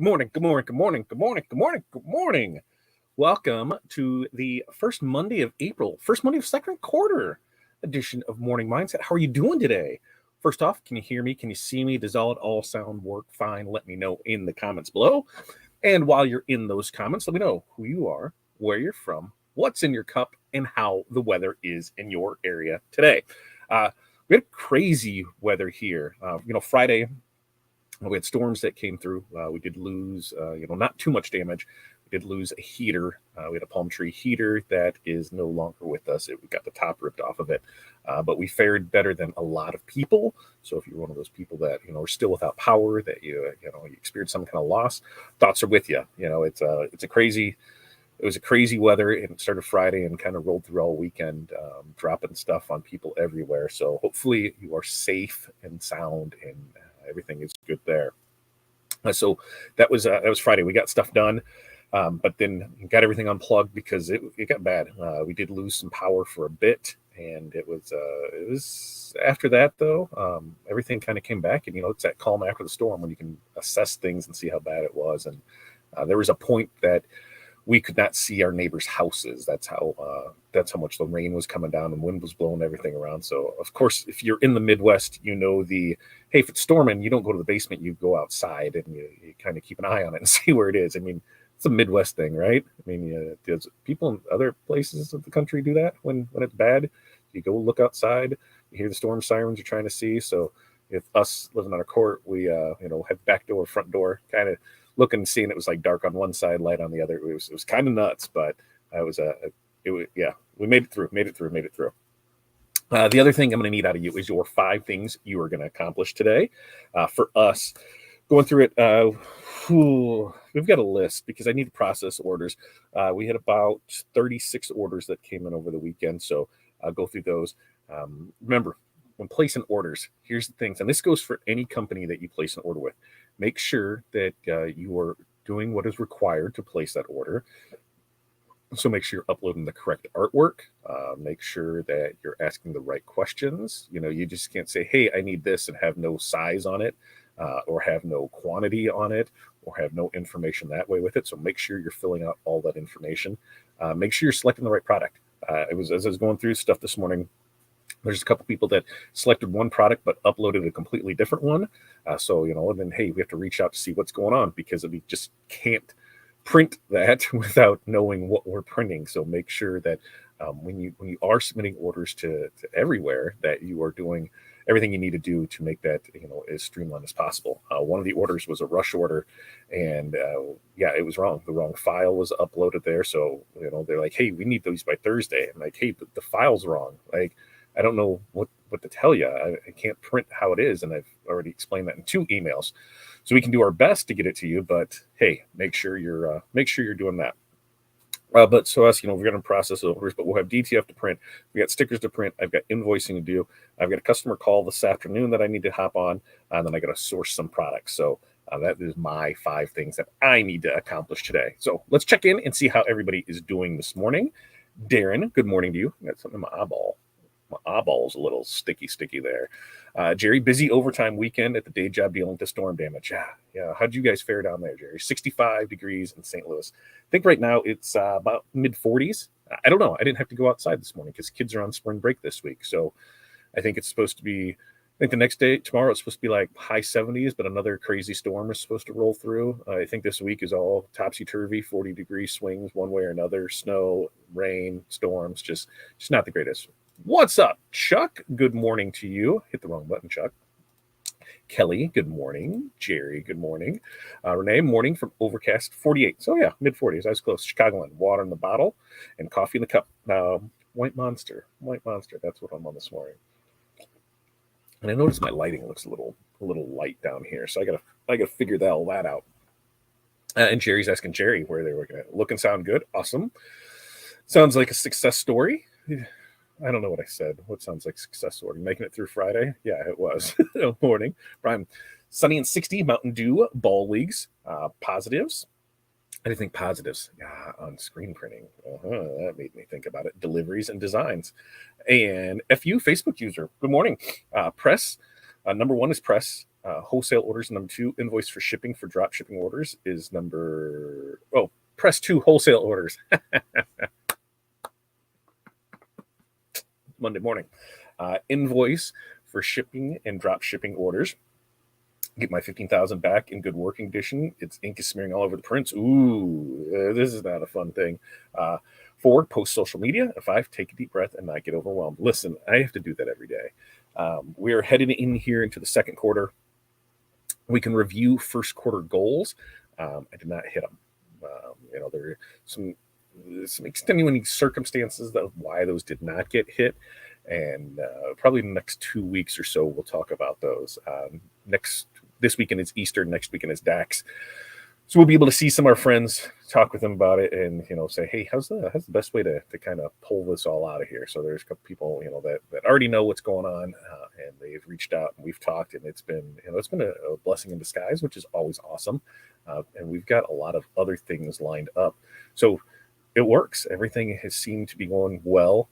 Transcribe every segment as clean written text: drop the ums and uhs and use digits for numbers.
Good morning, good morning, good morning, good morning, good morning, good morning. Welcome to the first Monday of April, first Monday of second quarter edition of Morning Mindset. How are you doing today? First off, can you hear me? Can you see me? Does all sound work fine? Let me know in the comments below. And while you're in those comments, let me know who you are, where you're from, what's in your cup, and how the weather is in your area today. We had crazy weather here. Friday, we had storms that came through. We did lose, not too much damage. We did lose a heater. We had a palm tree heater that is no longer with us. We got the top ripped off of it, but we fared better than a lot of people. So if you're one of those people that are still without power, that you experience some kind of loss, thoughts are with you. It was a crazy weather, and it started Friday and kind of rolled through all weekend, dropping stuff on people everywhere. So hopefully you are safe and sound, and everything is good there. So that was Friday. We got stuff done, but then got everything unplugged because it got bad. We did lose some power for a bit, and it was after that though. Everything kind of came back, and it's that calm after the storm when you can assess things and see how bad it was. And there was a point that we could not see our neighbors' houses. That's how much the rain was coming down and wind was blowing everything around. So of course, if you're in the Midwest, hey, if it's storming, you don't go to the basement, you go outside and you kind of keep an eye on it and see where it is. I mean, it's a Midwest thing, right? I mean, does people in other places of the country do that when it's bad? You go look outside, you hear the storm sirens you're trying to see. So if us living on a court, we had back door, front door, kind of looking and seeing it was like dark on one side, light on the other. It was kind of nuts, but we made it through. The other thing I'm going to need out of you is your 5 things you are going to accomplish today. For us, going through it, we've got a list because I need to process orders. We had about 36 orders that came in over the weekend, so I'll go through those. Remember, when placing orders, here's the things, and this goes for any company that you place an order with. Make sure that you are doing what is required to place that order. So make sure you're uploading the correct artwork. Make sure that you're asking the right questions. You just can't say, hey, I need this and have no size on it, or have no quantity on it, or have no information that way with it. So make sure you're filling out all that information. Make sure you're selecting the right product. As I was going through stuff this morning, there's a couple people that selected one product but uploaded a completely different one. And then, hey, we have to reach out to see what's going on because we just can't print that without knowing what we're printing. So make sure that when you are submitting orders to everywhere, that you are doing everything you need to do to make that as streamlined as possible. One of the orders was a rush order, and it was wrong. The wrong file was uploaded there. So they're like, hey, we need those by Thursday. I'm like, hey, but the file's wrong. Like, I don't know what to tell you. I can't print how it is, and I've already explained that in 2 emails. So we can do our best to get it to you, but hey, make sure you're doing that. But so us, we're going to process orders, but we'll have DTF to print. We got stickers to print. I've got invoicing to do. I've got a customer call this afternoon that I need to hop on, and then I got to source some products. So that is my 5 things that I need to accomplish today. So let's check in and see how everybody is doing this morning. Darren, good morning to you. I got something in my eyeball. My eyeball's a little sticky there. Jerry, busy overtime weekend at the day job dealing with storm damage. Yeah. How'd you guys fare down there, Jerry? 65 degrees in St. Louis. I think right now it's about mid 40s. I don't know. I didn't have to go outside this morning because kids are on spring break this week. So I think it's supposed to be, the next day, tomorrow, it's supposed to be like high 70s, but another crazy storm is supposed to roll through. I think this week is all topsy-turvy, 40-degree swings one way or another, snow, rain, storms, just not the greatest. What's up, Chuck? Good morning to you. Hit the wrong button, Chuck. Kelly, good morning. Jerry, good morning. Renee, morning from overcast 48. So yeah, mid 40s. I was close. Chicagoland, water in the bottle and coffee in the cup. White Monster. That's what I'm on this morning. And I noticed my lighting looks a little light down here, so I gotta figure all that out. And Jerry's asking Jerry where they're looking at. Look and sound good. Awesome. Sounds like a success story. I don't know what I said. What sounds like success story? Making it through Friday? Yeah, it was. Morning. Brian, sunny and 60, Mountain Dew, ball leagues, positives. I didn't think positives. Yeah, on screen printing. That made me think about it. Deliveries and designs. And FU Facebook user. Good morning. Press. Number 1 is press. Wholesale orders number 2. Invoice for shipping for drop shipping orders is number. Oh, press 2. Wholesale orders. Monday morning. Invoice for shipping and drop shipping orders. Get my 15,000 back in good working condition. Its ink is smearing all over the prints. Ooh, this is not a fun thing. 4, post social media. 5, take a deep breath and not get overwhelmed. Listen, I have to do that every day. We are heading in here into the second quarter. We can review first quarter goals. I did not hit them. There are some extenuating circumstances of why those did not get hit. And probably in the next 2 weeks or so, we'll talk about those. This weekend is Easter. Next weekend is DAX. So we'll be able to see some of our friends, talk with them about it, and say, hey, how's the best way to kind of pull this all out of here? So there's a couple people that already know what's going on, and they've reached out and we've talked, and it's been a blessing in disguise, which is always awesome. And we've got a lot of other things lined up, so it works. Everything has seemed to be going well.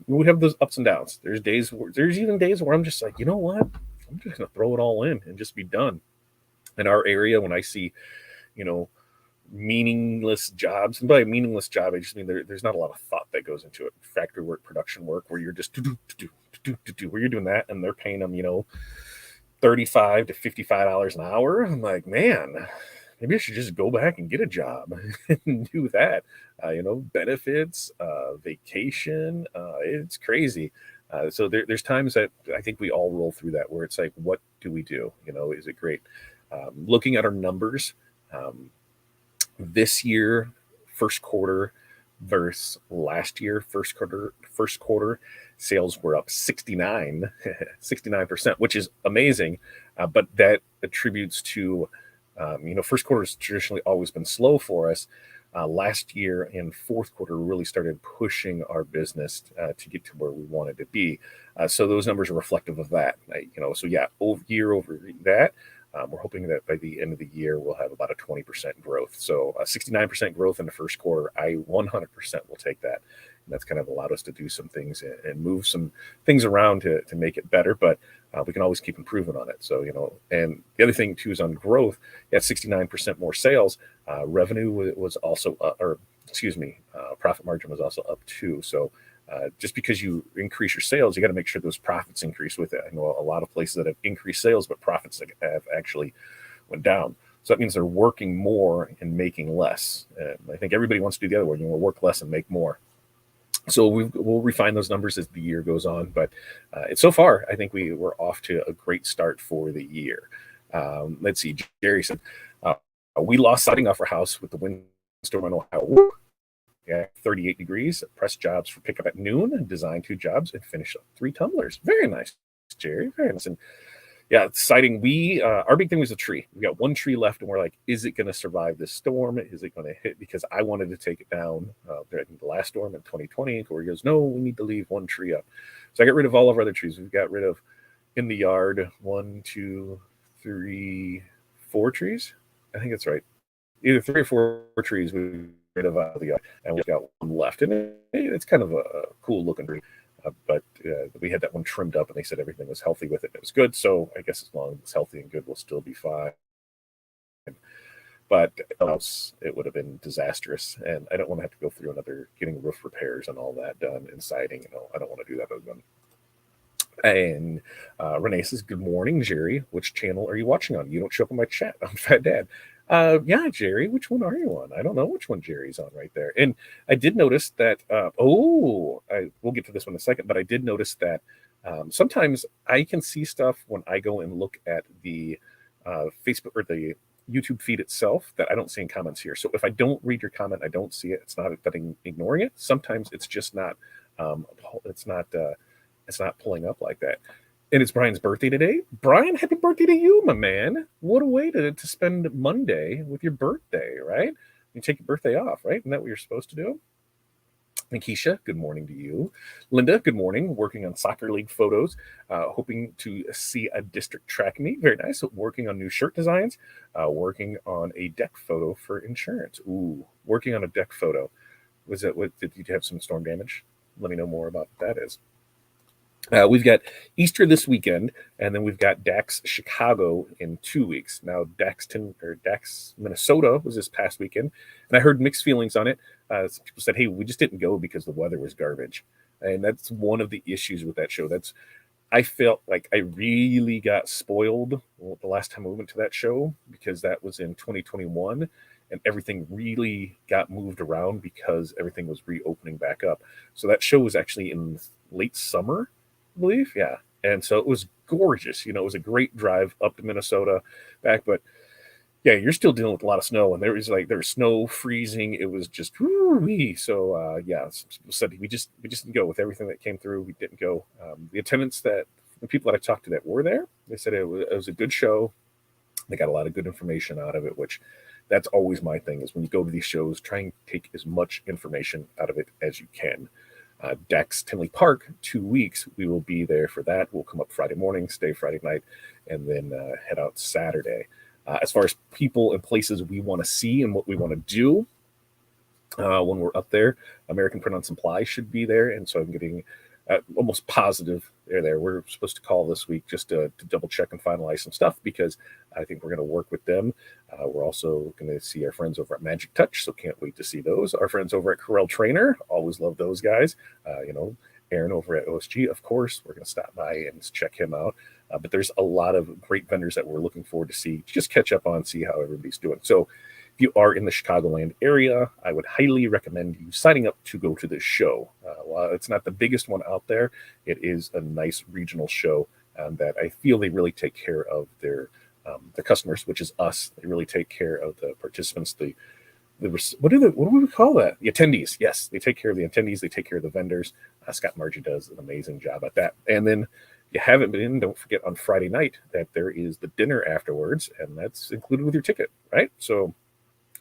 We have those ups and downs. There's even days where I'm just like, you know what? I'm just going to throw it all in and just be done. In our area, when I see, meaningless jobs, and by meaningless job, I just mean there's not a lot of thought that goes into it. Factory work, production work, where you're just where you're doing that, and they're paying them, $35 to $55 an hour. I'm like, man, maybe I should just go back and get a job and do that. Benefits, vacation, it's crazy. So there's times that I think we all roll through that where it's like, what do we do? Is it great? Looking at our numbers, this year, first quarter versus last year, first quarter sales were up 69%, which is amazing. But that attributes to, first quarter has traditionally always been slow for us. Last year in fourth quarter really started pushing our business to get to where we wanted to be. So those numbers are reflective of that. So yeah, year over that, we're hoping that by the end of the year we'll have about a 20% growth. So 69% growth in the first quarter, I 100% will take that. And that's kind of allowed us to do some things and move some things around to make it better. But we can always keep improving on it. So, and the other thing too is on growth, 69% more sales. Revenue was also, profit margin was also up too. So just because you increase your sales, you got to make sure those profits increase with it. I know a lot of places that have increased sales, but profits have actually went down. So that means they're working more and making less. And I think everybody wants to do the other way. Work less and make more. So we'll refine those numbers as the year goes on, but so far I think we're off to a great start for the year. Let's see. Jerry said we lost siding off our house with the windstorm in Ohio. 38 degrees. Press jobs for pickup at noon. Design 2 jobs and finish up 3 tumblers. Very nice, Jerry. Very nice. And yeah, siding. Our big thing was a tree. We got 1 tree left, and we're like, is it going to survive this storm? Is it going to hit? Because I wanted to take it down during the last storm in 2020, where he goes, no, we need to leave 1 tree up. So I got rid of all of our other trees. We've got rid of in the yard 1, 2, 3, 4 trees. I think that's right. Either 3 or 4 trees we got rid of out of the yard, and we've got 1 left. And it's kind of a cool looking tree. But we had that one trimmed up, and they said everything was healthy with it. It was good. So I guess as long as it's healthy and good, we'll still be fine. But else it would have been disastrous. And I don't want to have to go through getting roof repairs and all that done and siding. I don't want to do that again. And Renee says, good morning, Jerry. Which channel are you watching on? You don't show up in my chat. I'm Fat Dad. Yeah, Jerry, which one are you on? I don't know which one Jerry's on right there. And I did notice that, we'll get to this one in a second, but I did notice that sometimes I can see stuff when I go and look at the Facebook or the YouTube feed itself that I don't see in comments here. So if I don't read your comment, I don't see it. It's not that I'm ignoring it. Sometimes it's just not, it's not pulling up like that. And it's Brian's birthday today. Brian, happy birthday to you, my man. What a way to spend Monday with your birthday, right? You take your birthday off, right? Isn't that what you're supposed to do? Nikisha, good morning to you. Linda, good morning. Working on soccer league photos, hoping to see a district track meet. Very nice. Working on new shirt designs, working on a deck photo for insurance. Ooh, working on a deck photo. Did you have some storm damage? Let me know more about what that is. We've got Easter this weekend, and then we've got DAX Chicago in 2 weeks. Now, DAX Minnesota was this past weekend, and I heard mixed feelings on it. Some people said, "Hey, we just didn't go because the weather was garbage," and that's one of the issues with that show. I felt like I really got spoiled the last time I went to that show because that was in 2021 and everything really got moved around because everything was reopening back up. So that show was actually in late summer, I believe. Yeah. And so it was gorgeous. It was a great drive up to Minnesota back, but yeah, you're still dealing with a lot of snow, and there was snow freezing. It was just woo-wee. So yeah, some people said we just didn't go with everything that came through. We didn't go. The people that I talked to that were there, they said it was a good show. They got a lot of good information out of it, which that's always my thing is when you go to these shows, try and take as much information out of it as you can. Dex Tinley Park, 2 weeks. We will be there for that. We'll come up Friday morning, stay Friday night, and then head out Saturday. As far as people and places we want to see and what we want to do when we're up there, American Print on Supply should be there, and so I'm getting almost positive they're there. We're supposed to call this week just to double check and finalize some stuff because I think we're going to work with them. We're also going to see our friends over at Magic Touch, so can't wait to see those. Our friends over at Corel Trainer, always love those guys. Aaron over at OSG, of course, we're going to stop by and check him out. But there's a lot of great vendors that we're looking forward to see, just catch up on, see how everybody's doing. So if you are in the Chicagoland area, I would highly recommend you signing up to go to this show. While it's not the biggest one out there, it is a nice regional show that I feel they really take care of their customers, which is us. They really take care of the participants, what do we call that? The attendees. Yes, they take care of the attendees. They take care of the vendors. Scott Margie does an amazing job at that. And then you haven't been in, don't forget on Friday night that there is the dinner afterwards, and that's included with your ticket, right? So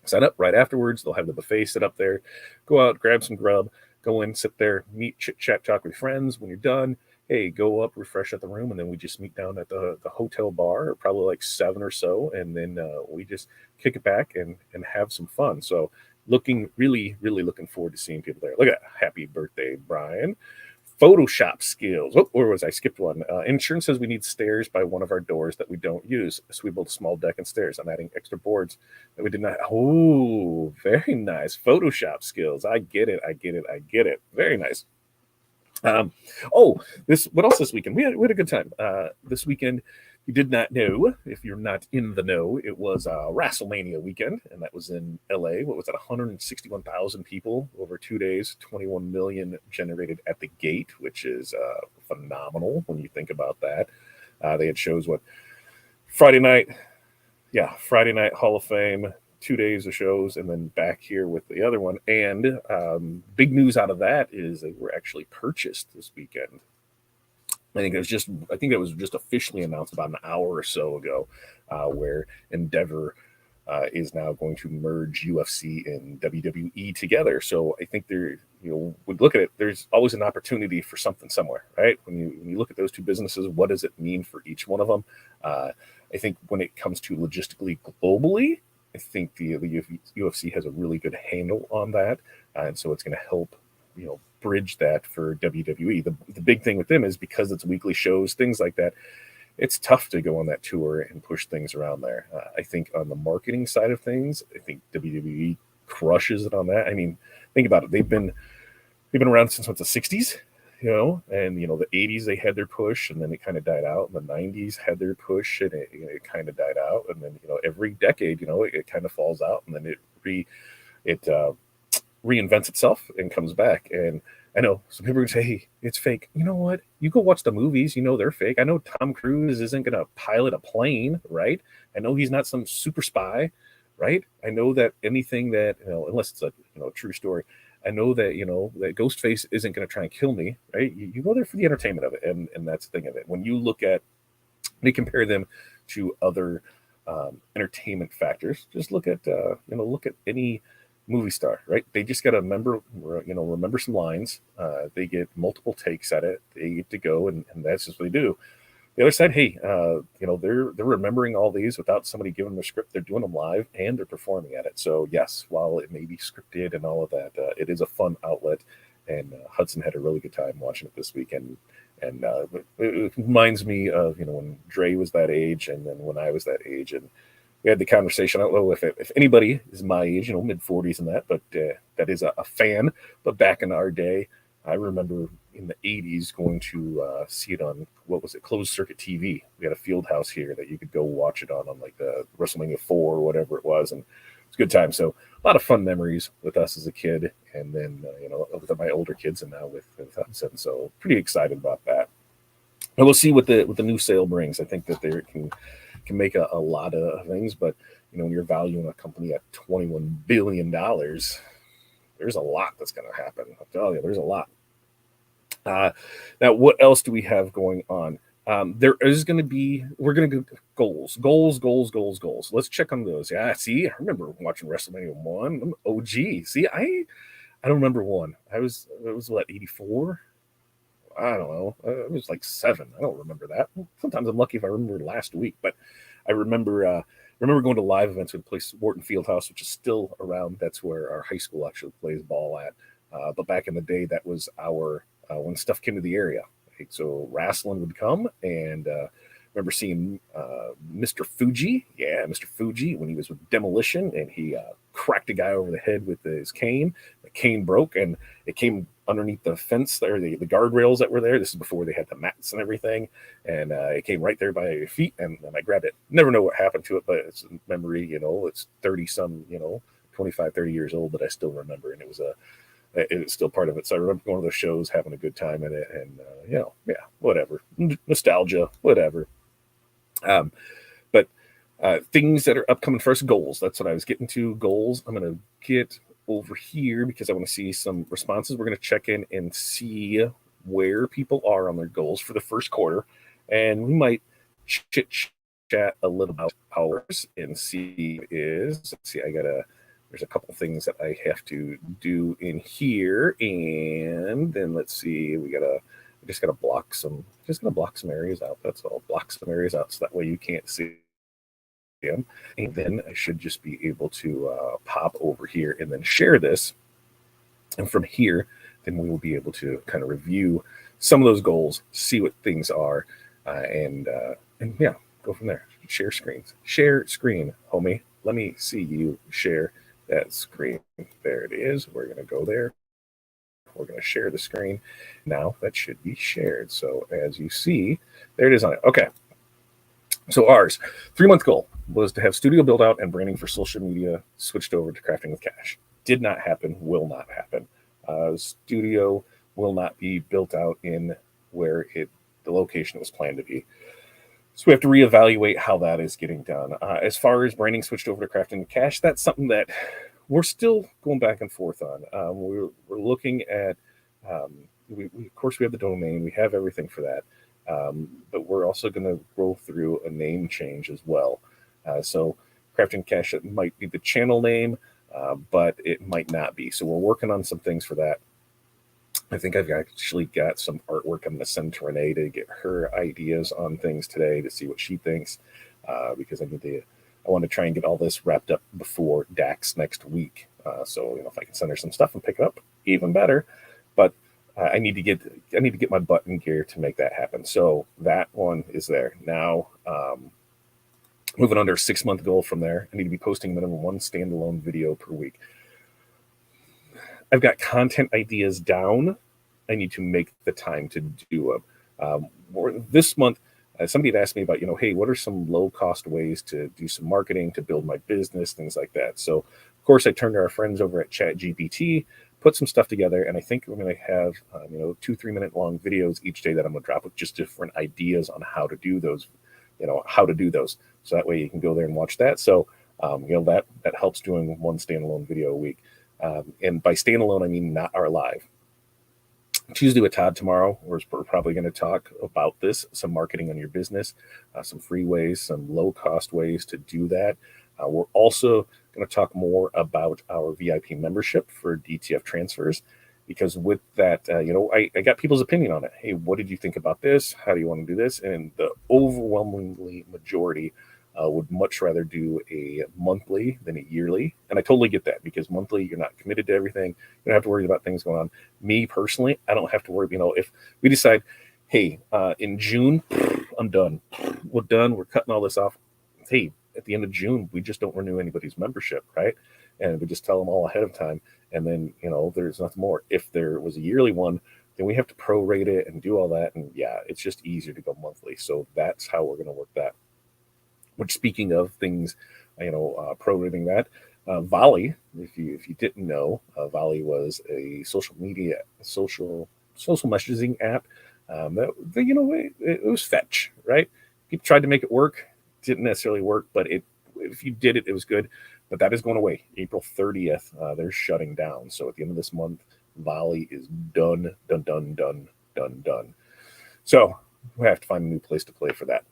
sign up right afterwards. They'll have the buffet set up there. Go out, grab some grub, go in, sit there, meet, chit chat, talk with friends. When you're done, hey, go up, refresh at the room, and then we just meet down at the hotel bar, probably like 7 or so, and then we just kick it back and have some fun. So really looking forward to seeing people there. Look at that. Happy birthday, Brian. Photoshop skills. Oh, where was I? Skipped one. Insurance says we need stairs by one of our doors that we don't use. So we built a small deck and stairs. I'm adding extra boards that we did not. Oh, very nice. Photoshop skills. I get it. Very nice. What else this weekend? We had a good time. This weekend, you did not know, if you're not in the know, it was WrestleMania weekend, and that was in LA. What was that? 161,000 people over 2 days, 21 million generated at the gate, which is phenomenal when you think about that. They had shows Friday night Hall of Fame, 2 days of shows, and then back here with the other one. And big news out of that is they were actually purchased this weekend. I think that was just officially announced about an hour or so ago, where Endeavor is now going to merge UFC and WWE together. So I think would look at it. There's always an opportunity for something somewhere, right? When you look at those two businesses, what does it mean for each one of them? I think when it comes to logistically globally, I think the UFC has a really good handle on that, and so it's going to help bridge that for WWE. The big thing with them is because it's weekly shows, things like that. It's tough to go on that tour and push things around there. I think on the marketing side of things, I think WWE crushes it on that. I mean, think about it. They've been around since the 60s, and the 80s they had their push, and then it kind of died out. And the 90s had their push, and it kind of died out. And then every decade, it kind of falls out, and then it reinvents itself and comes back. And I know some people would say, hey, it's fake. You know what? You go watch the movies, they're fake. I know Tom Cruise isn't going to pilot a plane, right? I know he's not some super spy, right? I know that anything that, unless it's a true story, I know that, that Ghostface isn't going to try and kill me, right? You go there for the entertainment of it. And that's the thing of it. When you they compare them to other entertainment factors, just look at any movie star, right? They just got to remember some lines. They get multiple takes at it. They get to go, and that's just what they do. The other side, hey, they're remembering all these without somebody giving them a script. They're doing them live and they're performing at it. So yes, while it may be scripted and all of that, it is a fun outlet. And Hudson had a really good time watching it this weekend. And it reminds me of, when Dre was that age, and then when I was that age, and we had the conversation. I don't know if anybody is my age, mid 40s and that, but that is a fan. But back in our day, I remember in the 80s going to see it on, what was it, closed circuit TV. We had a field house here that you could go watch it on like the WrestleMania 4 or whatever it was. And it's a good time. So a lot of fun memories with us as a kid. And then, with my older kids and now with Hudson. So pretty excited about that. And we'll see what the new sale brings. I think that they can make a lot of things, but when you're valuing a company at $21 billion, there's a lot that's going to happen. I'll tell you, there's a lot. Now, what else do we have going on? There is going to be, we're going to go goals. Let's check on those. Yeah, see, I remember watching WrestleMania 1. I'm OG. See, I don't remember one. It was what, 84? I don't know. It was like 7. I don't remember that. Sometimes I'm lucky if I remember last week, but I remember going to live events with place Wharton Fieldhouse, which is still around. That's where our high school actually plays ball at. But back in the day, that was our when stuff came to the area. Right? So wrestling would come, and remember seeing Mr. Fuji. Yeah, Mr. Fuji, when he was with Demolition, and he cracked a guy over the head with his cane. The cane broke, and it came underneath the fence there, the guardrails that were there. This is before they had the mats and everything, and it came right there by your feet, and I grabbed it. Never know what happened to it, but it's a memory. It's 30 some, 25, 30 years old, but I still remember, and it's still part of it. So I remember going to those shows, having a good time in it, and yeah, whatever, nostalgia, whatever. But things that are upcoming first, goals. That's what I was getting to. Goals. I'm going to get over here because I want to see some responses. We're going to check in and see where people are on their goals for the first quarter, and we might chit chat a little about ours and see let's see, there's a couple things that I have to do in here, and then let's see, just gotta block some areas out. That's all. Block some areas out so that way you can't see them. And then I should just be able to pop over here and then share this. And from here, then we will be able to kind of review some of those goals, see what things are, and yeah, go from there. Share screens. Share screen, homie. Let me see you share that screen. There it is. We're going to go there. We're going to share the screen. Now that should be shared. So as you see, there it is on it. Okay. So ours 3-month goal was to have studio build out and branding for social media switched over to Crafting with Cash. Did not happen, will not happen. Studio will not be built out in where the location it was planned to be. So we have to reevaluate how that is getting done. As far as branding switched over to Crafting with Cash, that's something that we're still going back and forth on. We're looking at, we of course we have the domain, we have everything for that. But we're also going to go through a name change as well. So Crafting Cash, it might be the channel name, but it might not be. So we're working on some things for that. I think I've actually got some artwork I'm going to send to Renee to get her ideas on things today to see what she thinks, because I want to try and get all this wrapped up before DAX next week. So if I can send her some stuff and pick it up, even better. But I need to get my butt in gear to make that happen. So that one is there now. Moving under a 6-month goal from there, I need to be posting minimum 1 standalone video per week. I've got content ideas down. I need to make the time to do them. This month, somebody had asked me about, hey, what are some low-cost ways to do some marketing, to build my business, things like that. So, of course, I turned to our friends over at ChatGPT, put some stuff together, and I think we're going to have 2-3 minute long videos each day that I'm going to drop with just different ideas on how to do those, So that way you can go there and watch that. So, that helps doing 1 standalone video a week. And by standalone, I mean not our live. Tuesday with Todd tomorrow, we're probably going to talk about this, some marketing on your business, some free ways, some low-cost ways to do that. We're also going to talk more about our VIP membership for DTF transfers, because with that, I got people's opinion on it. Hey, what did you think about this? How do you want to do this? And the overwhelmingly majority would much rather do a monthly than a yearly. And I totally get that, because monthly, you're not committed to everything. You don't have to worry about things going on. Me personally, I don't have to worry. If we decide, Hey, in June, I'm done. We're done. We're cutting all this off. Hey, at the end of June, we just don't renew anybody's membership, right? And we just tell them all ahead of time. And then, there's nothing more. If there was a yearly one, then we have to prorate it and do all that. And yeah, it's just easier to go monthly. So that's how we're going to work that. Which, speaking of things, prorating that, Volley, if you didn't know, Volley was a social messaging app. It was fetch, right? People tried to make it work, didn't necessarily work, but if you did it, it was good. But that is going away. April 30th, they're shutting down. So at the end of this month, Volley is done, done, done, done, done, done. So we have to find a new place to play for that.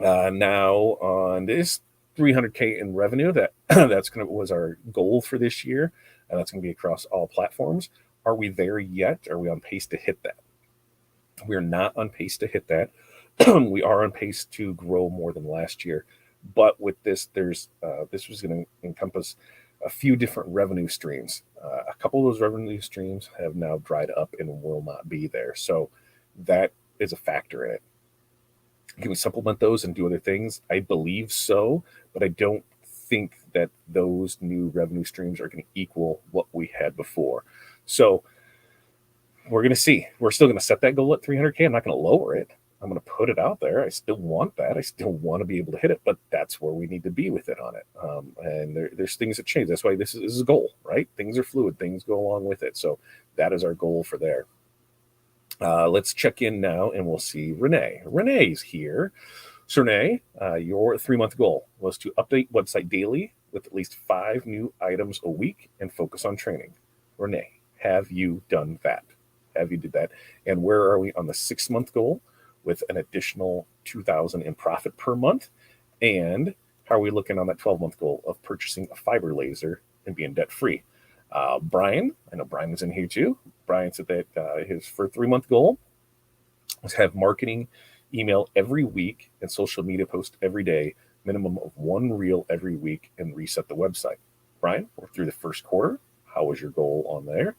Now on this 300K in revenue, was our goal for this year, and that's going to be across all platforms. Are we there yet? Are we on pace to hit that? We are not on pace to hit that. We are on pace to grow more than last year, but with this, this was going to encompass a few different revenue streams. A couple of those revenue streams have now dried up and will not be there, so that is a factor in it. Can we supplement those and do other things? I believe so, but I don't think that those new revenue streams are going to equal what we had before. So we're going to see. We're still going to set that goal at 300K. I'm not going to lower it. I'm going to put it out there. I still want that. I still want to be able to hit it, but that's where we need to be with it on it. And there's things that change. That's why this is a goal, right? Things are fluid. Things go along with it. So that is our goal for there. Let's check in now and we'll see Renee. Renee's here. So Renee, your 3-month goal was to update website daily with at least 5 new items a week and focus on training. Renee, have you done that? Have you did that? And where are we on the 6-month goal with an additional 2,000 in profit per month? And how are we looking on that 12-month goal of purchasing a fiber laser and being debt free? Brian, I know Brian was in here too. Brian said that his for 3-month goal was have marketing email every week and social media post every day, minimum of 1 reel every week, and reset the website. Brian, we're through the first quarter. How was your goal on there?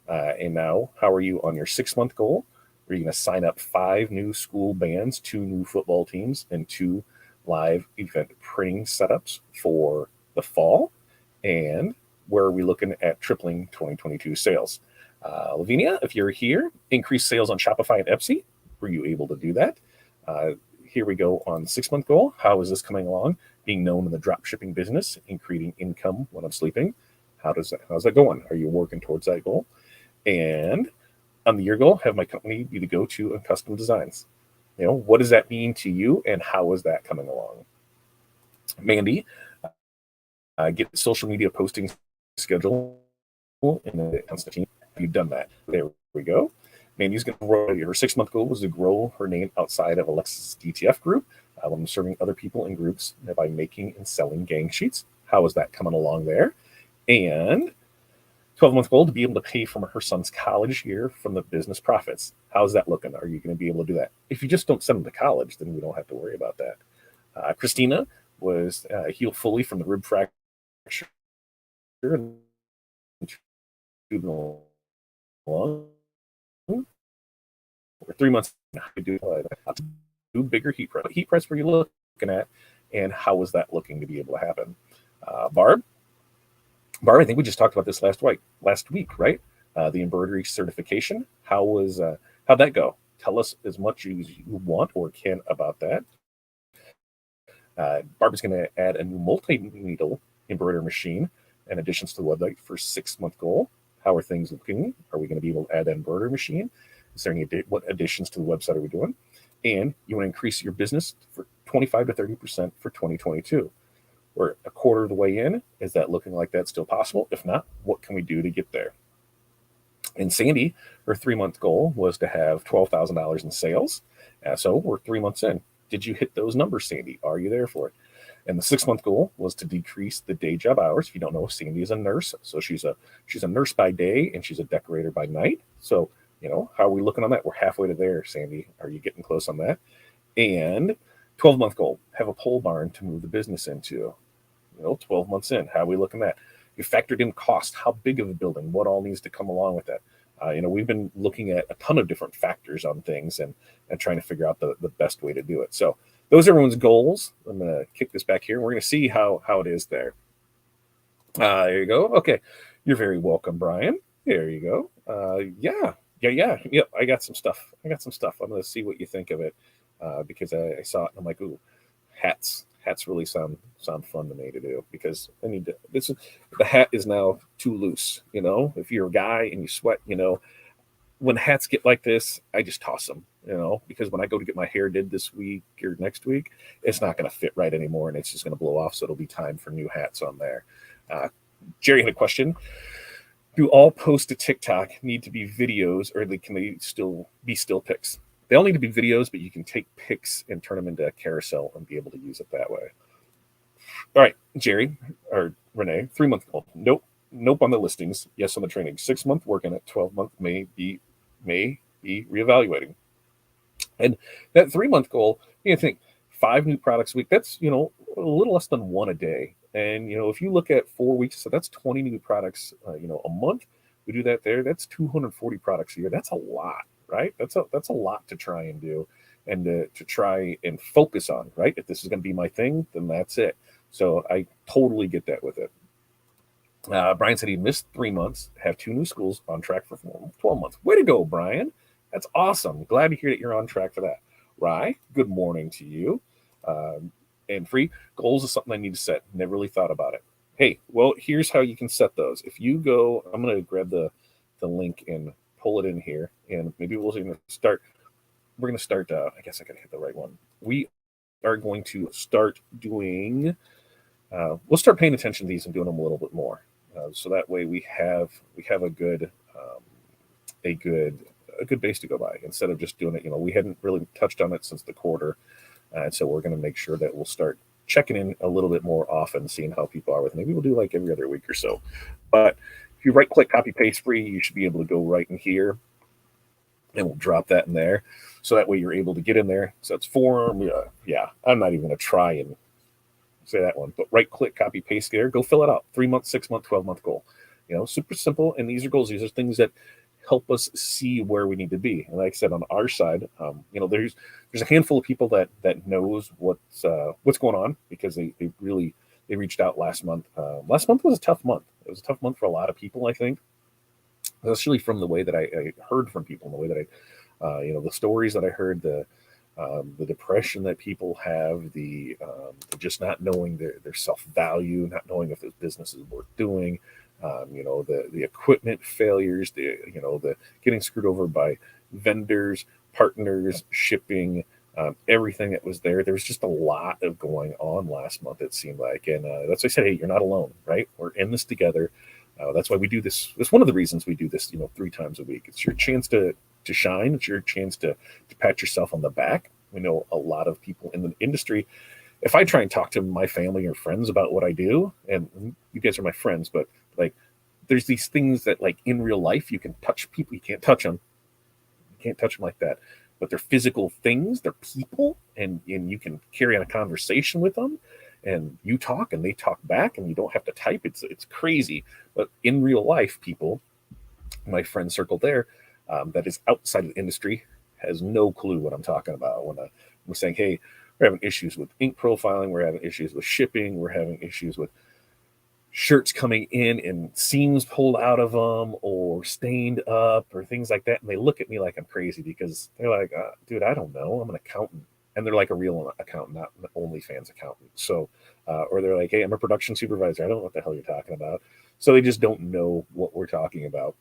And now, how are you on your 6-month goal? Are you going to sign up 5 new school bands, 2 new football teams, and 2 live event printing setups for the fall? And where are we looking at tripling 2022 sales? Lavinia, if you're here, increase sales on Shopify and Etsy. Were you able to do that? Here we go on 6-month goal. How is this coming along? Being known in the drop shipping business, increasing income when I'm sleeping. How's that going? Are you working towards that goal? And on the year goal, have my company be the go-to in custom designs. What does that mean to you, and how is that coming along? Mandy, get social media posting schedule in a constant team. Have you done that? There we go. Mandy's going to grow. Her 6-month goal was to grow her name outside of Alexis DTF group when serving other people in groups by making and selling gang sheets. How is that coming along there? And 12-month goal to be able to pay for her son's college year from the business profits. How's that looking? Are you going to be able to do that? If you just don't send him to college, then we don't have to worry about that. Christina was healed fully from the rib fracture. We're 3 months. Do bigger heat press. What heat press were you looking at, and how was that looking to be able to happen? Barb, I think we just talked about this last week, right? The embroidery certification. How'd that go? Tell us as much as you want or can about that. Barb is going to add a new multi-needle embroidery machine and additions to the website for 6-month goal. How are things looking? Are we going to be able to add an embroidery machine? Is there what additions to the website are we doing? And you want to increase your business for 25 to 30% for 2022. We're a quarter of the way in. Is that looking like that's still possible? If not, what can we do to get there? And Sandy, her 3-month goal was to have $12,000 in sales. So we're 3 months in. Did you hit those numbers, Sandy? Are you there for it? And the 6-month goal was to decrease the day job hours. If you don't know, Sandy is a nurse. So she's a nurse by day and she's a decorator by night. So, how are we looking on that? We're halfway to there, Sandy. Are you getting close on that? And 12-month goal, have a pole barn to move the business into. 12 months in, how are we looking at? You factored in cost, how big of a building, what all needs to come along with that. We've been looking at a ton of different factors on things and trying to figure out the best way to do it. So those are everyone's goals. I'm going to kick this back here. We're going to see how it is there. There you go. Okay. You're very welcome, Brian. There you go. Yeah. I got some stuff. I'm going to see what you think of it because I saw it and I'm like, ooh, hats. Hats really sound fun to me to do because I need to. The hat is now too loose. If you're a guy and you sweat, when hats get like this, I just toss them. Because when I go to get my hair did this week or next week, it's not going to fit right anymore and it's just going to blow off. So it'll be time for new hats on there. Jerry had a question. Do all posts to TikTok need to be videos or can they still be still pics? They all need to be videos, but you can take pics and turn them into a carousel and be able to use it that way. All right, Jerry or Renee, 3-month goal. Nope on the listings. Yes on the training. 6-month working at 12-month may be reevaluating. And that 3-month goal, you think 5 new products a week. That's a little less than 1 a day. And if you look at 4 weeks, so that's 20 new products. A month. We do that there. That's 240 products a year. That's a lot, right? That's a lot to try and do, and to try and focus on. Right? If this is going to be my thing, then that's it. So I totally get that with it. Brian said he missed 3 months. Have 2 new schools on track for 12 months. Way to go, Brian! That's awesome. Glad to hear that you're on track for that. Rye, good morning to you. And free goals is something I need to set. Never really thought about it. Hey, well, here's how you can set those. If you go, I'm going to grab the link and pull it in here, and maybe we'll start. We're going to start. I guess I got to hit the right one. We are going to start doing. We'll start paying attention to these and doing them a little bit more, so that way we have a good base to go by instead of just doing it. We hadn't really touched on it since the quarter. And so we're going to make sure that we'll start checking in a little bit more often, seeing how people are with it. Maybe we'll do like every other week or so. But if you right-click, copy, paste free, you should be able to go right in here. And we'll drop that in there. So that way you're able to get in there. So it's form. Yeah, I'm not even going to try and say that one. But right-click, copy, paste there. Go fill it out. 3-month, 6-month, 12-month goal. Super simple. And these are goals. These are things that help us see where we need to be. And like I said, on our side, there's a handful of people that knows what's going on because they reached out last month. Last month was a tough month. It was a tough month for a lot of people, I think, especially from the way that I heard from people, and the way that the stories that I heard, the depression that people have, the just not knowing their self-value, not knowing if this business is worth doing. The equipment failures, the getting screwed over by vendors, partners, shipping, everything that was there. There was just a lot of going on last month, it seemed like. And that's why I said, hey, you're not alone, right? We're in this together. That's why we do this. That's one of the reasons we do this, 3 times a week. It's your chance to shine. It's your chance to pat yourself on the back. We know a lot of people in the industry. If I try and talk to my family or friends about what I do, and you guys are my friends, but like, there's these things that, like, in real life, you can touch people. You can't touch them. You can't touch them like that. But they're physical things. They're people, and you can carry on a conversation with them, and you talk, and they talk back, and you don't have to type. It's crazy. But in real life, people, my friend circle there, that is outside of the industry, has no clue what I'm talking about when I'm saying, hey, we're having issues with ink profiling. We're having issues with shipping. We're having issues with shirts coming in and seams pulled out of them or stained up or things like that. And they look at me like I'm crazy because they're like, dude, I don't know. I'm an accountant. And they're like a real accountant, not an OnlyFans accountant. So, or they're like, hey, I'm a production supervisor. I don't know what the hell you're talking about. So they just don't know what we're talking about.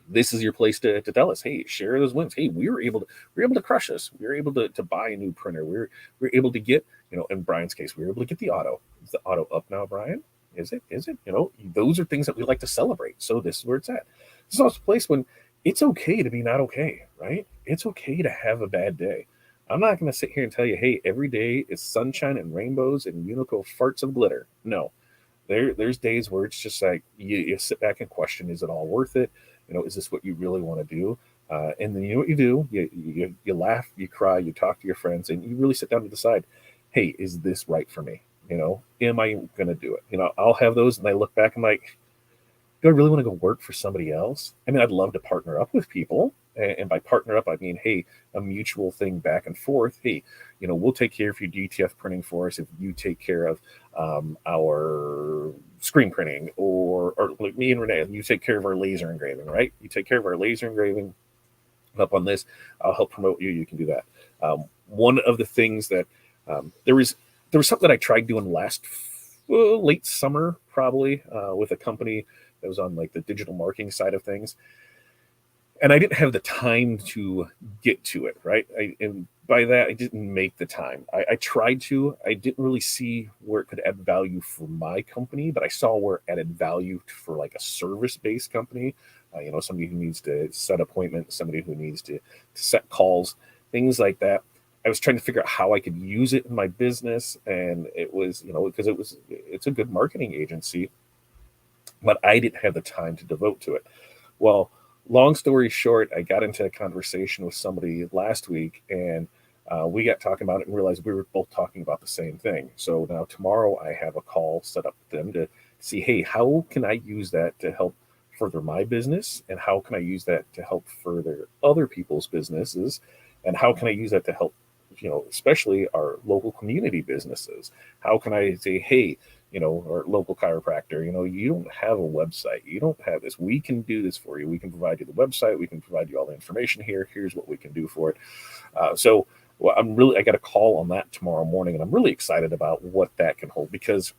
This is your place to tell us, hey, share those wins. Hey, we were able to crush this. We were able to buy a new printer. We were able to get, in Brian's case, we were able to get the auto. Is the auto up now, Brian? Is it? Those are things that we like to celebrate. So this is where it's at. This is also a place when it's okay to be not okay, right? It's okay to have a bad day. I'm not going to sit here and tell you, hey, every day is sunshine and rainbows and Uniqlo farts of glitter. No, there's days where it's just like you sit back and question, is it all worth it? Is this what you really want to do? And then what you do? You laugh, you cry, you talk to your friends, and you really sit down to decide, hey, is this right for me? Am I going to do it? I'll have those, and I look back and like, do I really want to go work for somebody else? I mean, I'd love to partner up with people. And by partner up, I mean, hey, a mutual thing back and forth. Hey, we'll take care of your DTF printing for us if you take care of our screen printing, or like me and Renee, you take care of our laser engraving, right? You take care of our laser engraving. Up on this, I'll help promote you. You can do that. One of the things that there was something that I tried doing late summer, probably with a company that was on like the digital marketing side of things, and I didn't have the time to get to it. Right, and by that I didn't make the time. I tried to. I didn't really see where it could add value for my company, but I saw where it added value for like a service-based company. Somebody who needs to set appointments, somebody who needs to set calls, things like that. I was trying to figure out how I could use it in my business, and it was, because it's a good marketing agency, but I didn't have the time to devote to it. Well, long story short, I got into a conversation with somebody last week, and we got talking about it and realized we were both talking about the same thing. So now tomorrow I have a call set up with them to see, hey, how can I use that to help further my business, and how can I use that to help further other people's businesses, and how can I use that to help, especially our local community businesses? How can I say, hey, our local chiropractor, you don't have a website, you don't have this, we can do this for you, we can provide you the website, we can provide you all the information here, here's what we can do for it. Well, I got a call on that tomorrow morning, and I'm really excited about what that can hold, because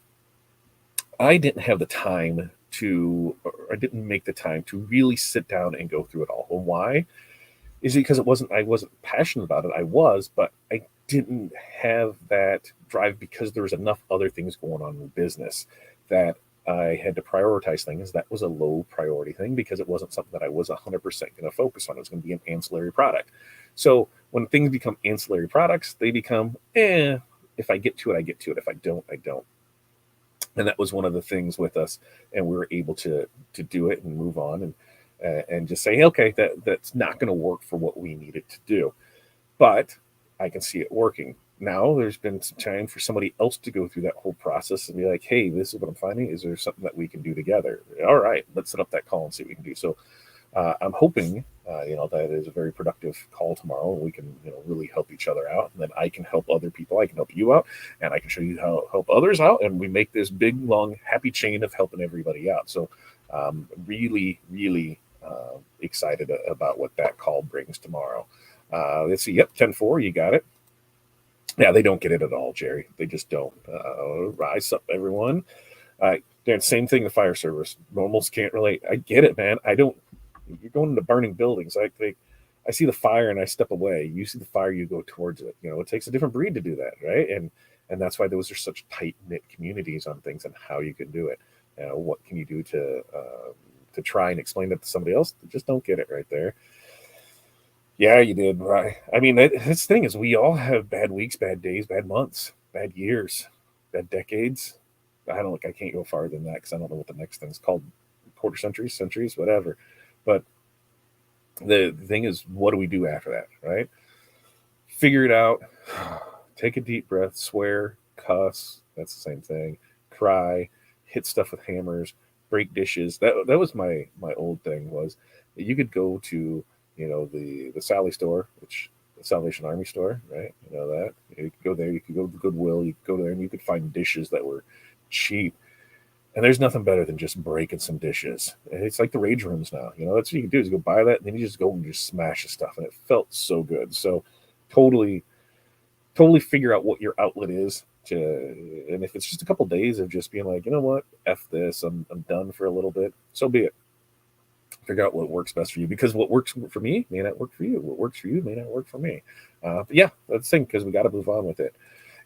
I didn't have the time or I didn't make the time to really sit down and go through it all. And why? Is it because I wasn't passionate about it? I was, but I didn't have that drive because there was enough other things going on in the business that I had to prioritize things. That was a low priority thing because it wasn't something that I was 100% going to focus on. It was going to be an ancillary product. So when things become ancillary products, they become, if I get to it, I get to it. If I don't, I don't. And that was one of the things with us, and we were able to do it and move on, and just say, okay, that's not going to work for what we need it to do, but I can see it working. Now there's been some time for somebody else to go through that whole process and be like, hey, this is what I'm finding. Is there something that we can do together? All right, let's set up that call and see what we can do. So I'm hoping, that is a very productive call tomorrow, and we can, really help each other out. And then I can help other people. I can help you out, and I can show you how to help others out. And we make this big, long, happy chain of helping everybody out. So really, really excited about what that call brings tomorrow. Let's see. Yep, 10-4. You got it. Yeah, they don't get it at all, Jerry. They just don't. Rise up, everyone. Dan, same thing. The fire service. Normals can't relate. I get it, man. I don't. You're going into burning buildings. I see the fire and I step away. You see the fire, you go towards it. It takes a different breed to do that, right? And that's why those are such tight knit communities on things and how you can do it. What can you do to try and explain that to somebody else? They just don't get it right there. Yeah, you did, right? I mean, this thing is, we all have bad weeks, bad days, bad months, bad years, bad decades. I can't go farther than that because I don't know what the next thing's called. Quarter centuries, centuries, whatever. But the thing is, what do we do after that, right? Figure it out. Take a deep breath, swear, cuss. That's the same thing. Cry, hit stuff with hammers, break dishes. That was my old thing, was that you could go to, the Sally store, which the Salvation Army store, right? You know that. You could go there, you could go to Goodwill, you could go there and you could find dishes that were cheap. And there's nothing better than just breaking some dishes. And it's like the rage rooms now. That's what you can do, is go buy that, and then you just go and just smash the stuff. And it felt so good. So totally, totally figure out what your outlet is and if it's just a couple days of just being like, you know what, F this, I'm done for a little bit, so be it. Figure out what works best for you, because what works for me may not work for you. What works for you may not work for me. But yeah, that's the thing, because we got to move on with it.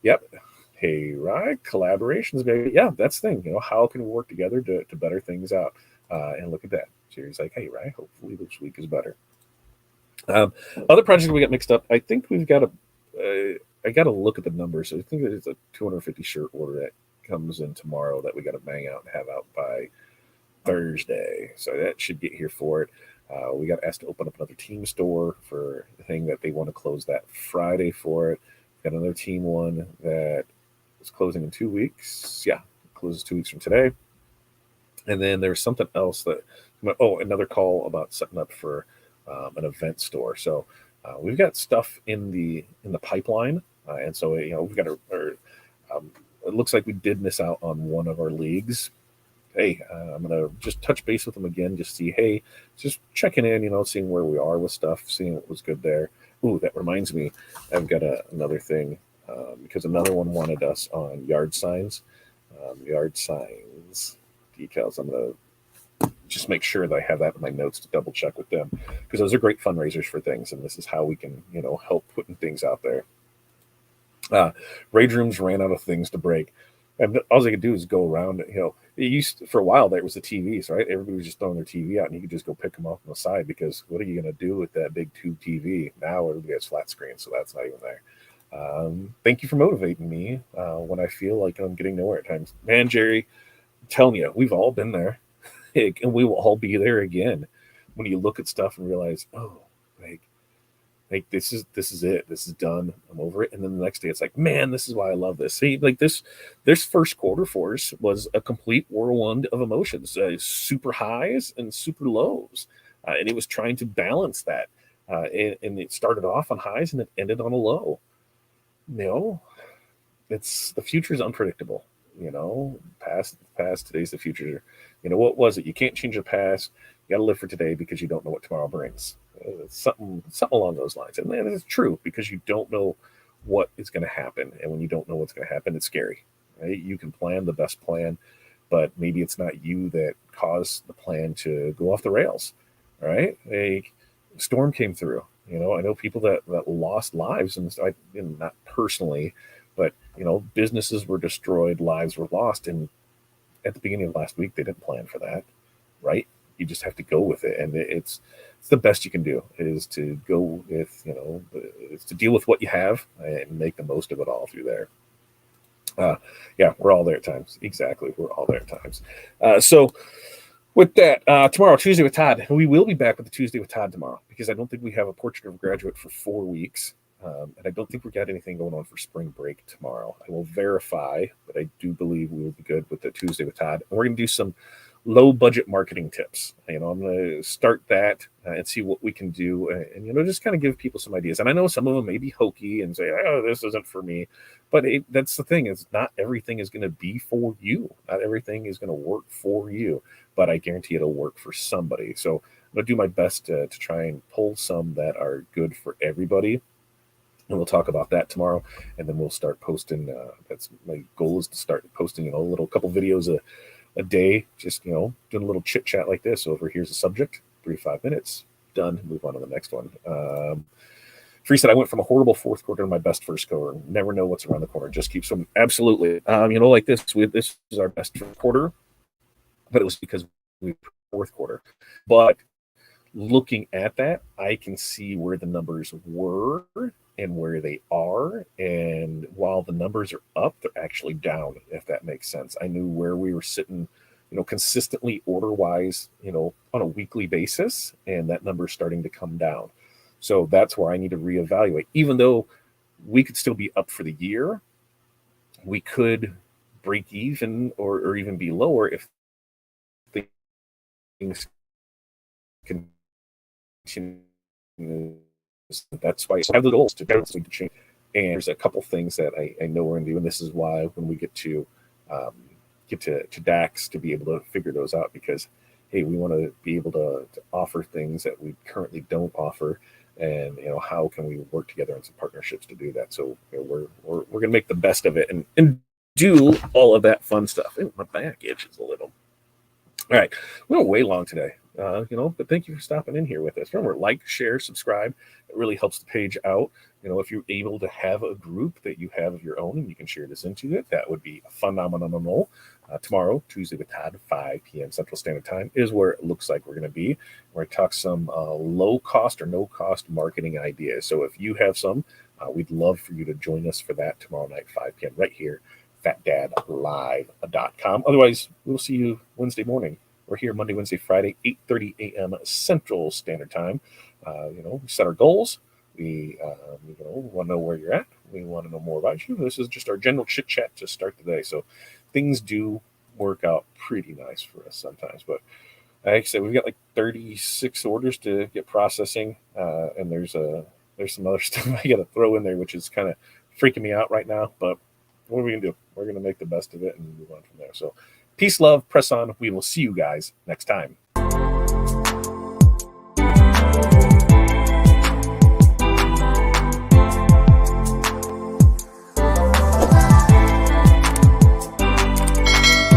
Yep. Hey, right, collaborations, baby. Yeah, that's the thing. How can we work together to better things out? And look at that. Jerry's like, hey, right, hopefully this week is better. Other projects we got mixed up. I think we've got I got to look at the numbers. I think it's a 250 shirt order that comes in tomorrow that we got to bang out and have out by Thursday. So that should get here for it. We got asked to open up another team store for the thing that they want to close that Friday for it. Got another team one that is closing in 2 weeks. Yeah, it closes 2 weeks from today. And then there's something else that, another call about setting up for an event store. So we've got stuff in the pipeline, and so we've got it looks like we did miss out on one of our leagues. Hey, I'm gonna just touch base with them again, just see, hey, just checking in, seeing where we are with stuff, seeing what was good there. Ooh, that reminds me, I've got another thing because another one wanted us on yard signs details. I'm gonna just make sure that I have that in my notes to double check with them because those are great fundraisers for things, and this is how we can, help putting things out there. Rage rooms ran out of things to break, and all they could do is go around. It for a while there was the TVs, right? Everybody was just throwing their TV out, and you could just go pick them up on the side because what are you going to do with that big tube TV? Now everybody has flat screen, so that's not even there. Thank you for motivating me when I feel like I'm getting nowhere at times. Man, Jerry, I'm telling you, we've all been there, and we will all be there again. When you look at stuff and realize, oh, like this is it. This is done. I'm over it. And then the next day, it's like, man, this is why I love this. See, like this first quarter for us was a complete whirlwind of emotions, super highs and super lows, and it was trying to balance that. And it started off on highs and it ended on a low. It's the future is unpredictable. Past, today's the future. What was it? You can't change the past. You got to live for today because you don't know what tomorrow brings. Something along those lines, and that is true because you don't know what is going to happen, and when you don't know what's going to happen, it's scary. Right? You can plan the best plan, but maybe it's not you that caused the plan to go off the rails. Right? A storm came through. I know people that lost lives, and not personally, but businesses were destroyed, lives were lost, and at the beginning of last week, they didn't plan for that, right? You just have to go with it, and it's the best you can do is to go with it's to deal with what you have and make the most of it all through there. Yeah, we're all there at times. Exactly, we're all there at times. So with that, tomorrow, Tuesday with Todd, we will be back with the Tuesday with Todd tomorrow because I don't think we have a portrait of a graduate for 4 weeks. And I don't think we've got anything going on for spring break tomorrow. I will verify, but I do believe we will be good with the Tuesday with Todd. And we're going to do some low budget marketing tips. I'm going to start that and see what we can do and just kind of give people some ideas. And I know some of them may be hokey and say, oh, this isn't for me. But that's the thing is not everything is going to be for you. Not everything is going to work for you. But I guarantee it'll work for somebody. So I'm going to do my best to try and pull some that are good for everybody. And we'll talk about that tomorrow, and then we'll start posting. That's my goal is to start posting, a little couple videos a day, just doing a little chit chat like this. So here's a subject, 3 to 5 minutes, done. Move on to the next one. Free said I went from a horrible fourth quarter to my best first quarter. Never know what's around the corner. Just keep swimming. Absolutely. Like this. This is our best quarter, but it was because we fourth quarter. But looking at that, I can see where the numbers were and where they are. And while the numbers are up, they're actually down, if that makes sense. I knew where we were sitting, consistently order wise, on a weekly basis, and that number is starting to come down. So that's where I need to reevaluate. Even though we could still be up for the year, we could break even or even be lower if things continue. That's why I have the goals to change. And there's a couple things that I know we're going to do, and this is why when we get to DAX to be able to figure those out, because hey, we want to be able to offer things that we currently don't offer, and how can we work together on some partnerships to do that. So we're going to make the best of it and do all of that fun stuff. My back itches a little. All right, we went way long today. But thank you for stopping in here with us. Remember, like, share, subscribe. It really helps the page out. If you're able to have a group that you have of your own and you can share this into it, that would be phenomenal. Tomorrow, Tuesday with Todd, 5 p.m. Central Standard Time is where it looks like we're going to be. We're going to talk some low cost or no cost marketing ideas. So if you have some, we'd love for you to join us for that tomorrow night, 5 p.m. right here, fatdadlive.com. Otherwise, we'll see you Wednesday morning. We're here Monday, Wednesday, Friday, 8:30 a.m. Central Standard Time. We set our goals. We want to know where you're at. We want to know more about you. This is just our general chit chat to start the day. So things do work out pretty nice for us sometimes. But like I said, we've got like 36 orders to get processing, and there's some other stuff I got to throw in there, which is kind of freaking me out right now. But what are we gonna do? We're gonna make the best of it and move on from there. So, peace, love, press on. We will see you guys next time.